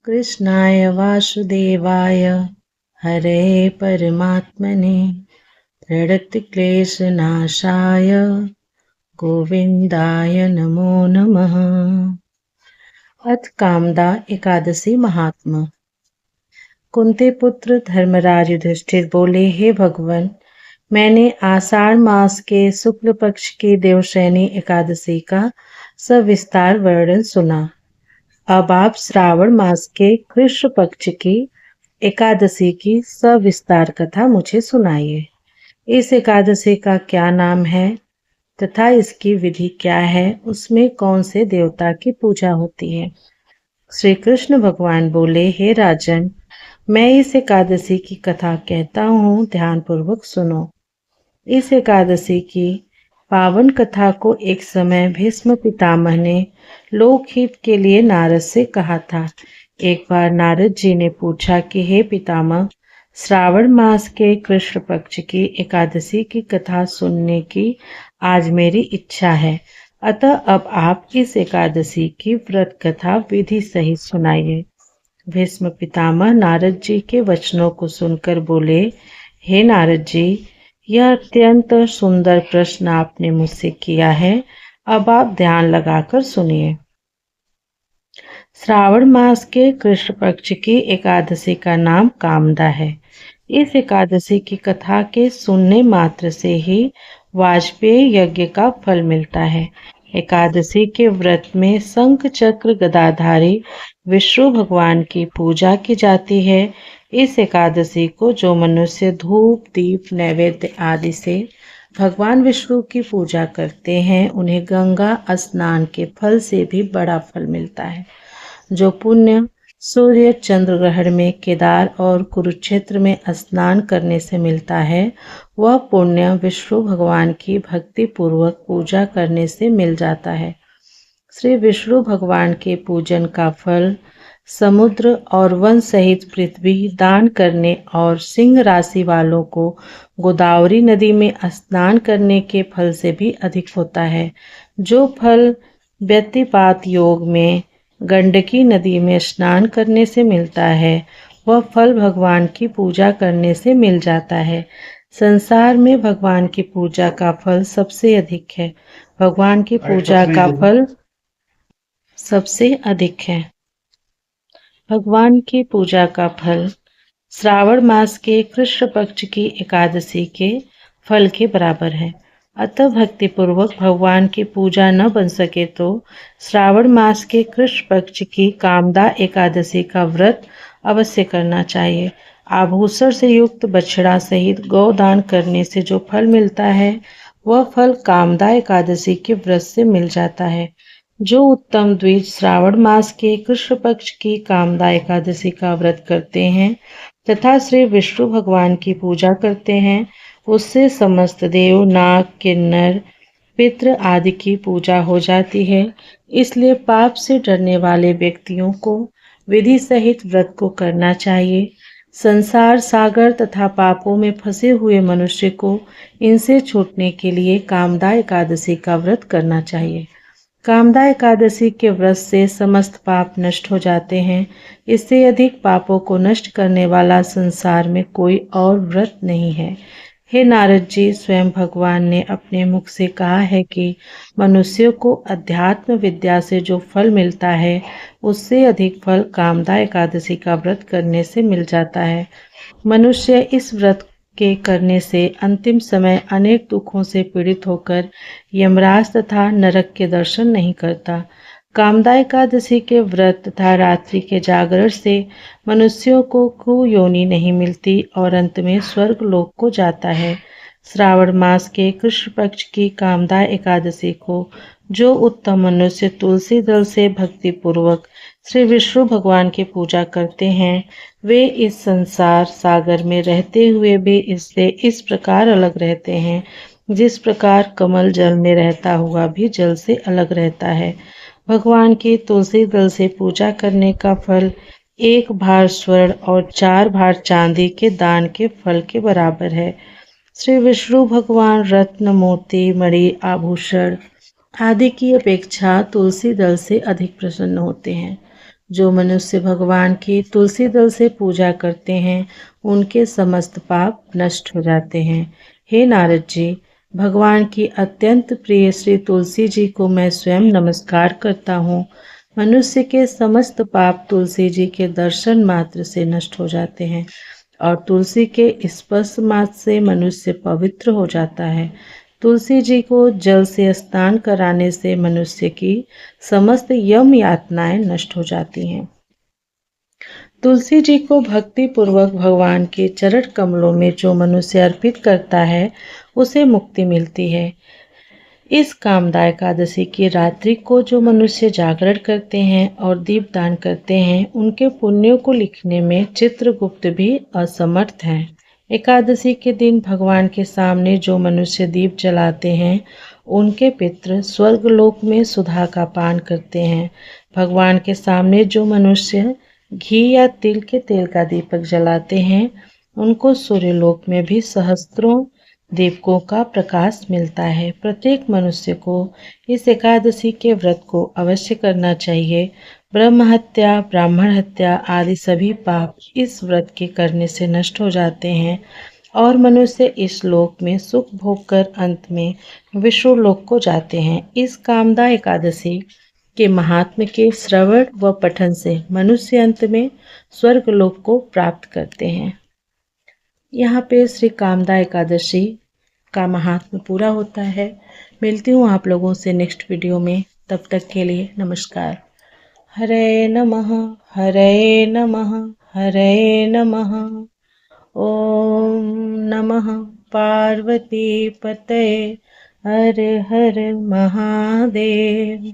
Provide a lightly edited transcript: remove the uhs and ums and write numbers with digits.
कृष्णाय वासुदेवाय हरे परमात्मने प्रणतक्लेशनाशाय गोविंदाय नमो नमः। अथ कामदा एकादशी महात्मा। कुंती पुत्र धर्मराज युधिष्ठिर बोले, हे भगवान, मैंने आषाढ़ मास के शुक्ल पक्ष की देवशयनी एकादशी का सविस्तार वर्णन सुना। अब आप श्रावण मास के कृष्ण पक्ष की एकादशी की सविस्तार कथा मुझे सुनाइए। इस एकादशी का क्या नाम है तथा इसकी विधि क्या है, उसमें कौन से देवता की पूजा होती है। श्री कृष्ण भगवान बोले, हे राजन, मैं इस एकादशी की कथा कहता हूँ, ध्यानपूर्वक सुनो। इस एकादशी की पावन कथा को एक समय भीष्म पितामह ने लोकहित के लिए नारद से कहा था। एक बार नारद जी ने पूछा कि हे पितामह, श्रावण मास के कृष्ण पक्ष की एकादशी की कथा सुनने की आज मेरी इच्छा है, अतः अब आप इस एकादशी की व्रत कथा विधि सहित सुनाइए। भीष्म पितामह नारद जी के वचनों को सुनकर बोले, हे नारद जी, यह अत्यंत सुंदर प्रश्न आपने मुझसे किया है। अब आप ध्यान लगाकर सुनिए। श्रावण मास के कृष्ण पक्ष की एकादशी का नाम कामदा है। इस एकादशी की कथा के सुनने मात्र से ही वाजपेयी यज्ञ का फल मिलता है। एकादशी के व्रत में शंख चक्र गदाधारी विष्णु भगवान की पूजा की जाती है। इस एकादशी को जो मनुष्य धूप दीप नैवेद्य आदि से भगवान विष्णु की पूजा करते हैं, उन्हें गंगा स्नान के फल से भी बड़ा फल मिलता है। जो पुण्य सूर्य चंद्र ग्रहण में केदार और कुरुक्षेत्र में स्नान करने से मिलता है, वह पुण्य विष्णु भगवान की भक्ति पूर्वक पूजा करने से मिल जाता है। श्री विष्णु भगवान के पूजन का फल समुद्र और वन सहित पृथ्वी दान करने और सिंह राशि वालों को गोदावरी नदी में स्नान करने के फल से भी अधिक होता है। जो फल व्यतिपात योग में गंडकी नदी में स्नान करने से मिलता है, वह फल भगवान की पूजा करने से मिल जाता है। संसार में भगवान की पूजा का फल सबसे अधिक है। भगवान की पूजा का फल सबसे अधिक है। भगवान की पूजा का फल श्रावण मास के कृष्ण पक्ष की एकादशी के फल के बराबर है। अतः भक्तिपूर्वक भगवान की पूजा न बन सके तो श्रावण मास के कृष्ण पक्ष की कामदा एकादशी का व्रत अवश्य करना चाहिए। आभूषण से युक्त बछड़ा सहित गौदान करने से जो फल मिलता है, वह फल कामदा एकादशी के व्रत से मिल जाता है। जो उत्तम द्विज श्रावण मास के कृष्ण पक्ष की कामदा एकादशी का व्रत करते हैं तथा श्री विष्णु भगवान की पूजा करते हैं, उससे समस्त देव नाग किन्नर पितृ आदि की पूजा हो जाती है। इसलिए पाप से डरने वाले व्यक्तियों को विधि सहित व्रत को करना चाहिए। संसार सागर तथा पापों में फंसे हुए मनुष्य को इनसे छूटने के लिए कामदा एकादशी का व्रत करना चाहिए। कामदा एकादशी के व्रत से समस्त पाप नष्ट हो जाते हैं। इससे अधिक पापों को नष्ट करने वाला संसार में कोई और व्रत नहीं है। हे नारद जी, स्वयं भगवान ने अपने मुख से कहा है कि मनुष्यों को अध्यात्म विद्या से जो फल मिलता है, उससे अधिक फल कामदा एकादशी का व्रत करने से मिल जाता है। मनुष्य इस व्रत के करने से अंतिम समय अनेक दुखों से पीड़ित होकर यमराज तथा नरक के दर्शन नहीं करता। कामदा एकादशी के व्रत तथा रात्रि के जागरण से मनुष्यों को कुयोनि नहीं मिलती और अंत में स्वर्ग लोक को जाता है। श्रावण मास के कृष्ण पक्ष की कामदा एकादशी को जो उत्तम मनुष्य तुलसी दल से भक्ति पूर्वक श्री विष्णु भगवान की पूजा करते हैं, वे इस संसार सागर में रहते हुए भी इससे इस प्रकार अलग रहते हैं, जिस प्रकार कमल जल में रहता हुआ भी जल से अलग रहता है। भगवान की तुलसी दल से पूजा करने का फल 1 भार स्वर्ण और 4 भार चांदी के दान के फल के बराबर है। श्री विष्णु भगवान रत्न मोती मणि आभूषण आदि की अपेक्षा तुलसी दल से अधिक प्रसन्न होते हैं। जो मनुष्य भगवान की तुलसी दल से पूजा करते हैं उनके समस्त पाप नष्ट हो जाते हैं। हे नारद जी, भगवान की अत्यंत प्रिय श्री तुलसी जी को मैं स्वयं नमस्कार करता हूँ। मनुष्य के समस्त पाप तुलसी जी के दर्शन मात्र से नष्ट हो जाते हैं और तुलसी के स्पर्श मात्र से मनुष्य पवित्र हो जाता है। तुलसी जी को जल से स्नान कराने से मनुष्य की समस्त यम यातनाएं नष्ट हो जाती हैं। तुलसी जी को भक्ति पूर्वक भगवान के चरण कमलों में जो मनुष्य अर्पित करता है उसे मुक्ति मिलती है। इस कामदा एकादशी की रात्रि को जो मनुष्य जागरण करते हैं और दीपदान करते हैं उनके पुण्यों को लिखने में चित्रगुप्त भी असमर्थ हैं। एकादशी के दिन भगवान के सामने जो मनुष्य दीप जलाते हैं उनके पितृ स्वर्गलोक में सुधा का पान करते हैं। भगवान के सामने जो मनुष्य घी या तिल के तेल का दीपक जलाते हैं उनको सूर्यलोक में भी सहस्त्रों दीपकों का प्रकाश मिलता है। प्रत्येक मनुष्य को इस एकादशी के व्रत को अवश्य करना चाहिए। ब्रह्म हत्या, ब्राह्मण हत्या आदि सभी पाप इस व्रत के करने से नष्ट हो जाते हैं और मनुष्य इस लोक में सुख भोग कर अंत में विष्णु लोक को जाते हैं। इस कामदा एकादशी के महात्म्य के श्रवण व पठन से मनुष्य अंत में स्वर्ग लोक को प्राप्त करते हैं। यहाँ पे श्री कामदा एकादशी का महात्म्य पूरा होता है। मिलती हूँ आप लोगों से नेक्स्ट वीडियो में, तब तक के लिए नमस्कार। हरे नमः, हरे नमः, हरे नमः। ओम नमः पार्वती पतये, हर हर महादेव।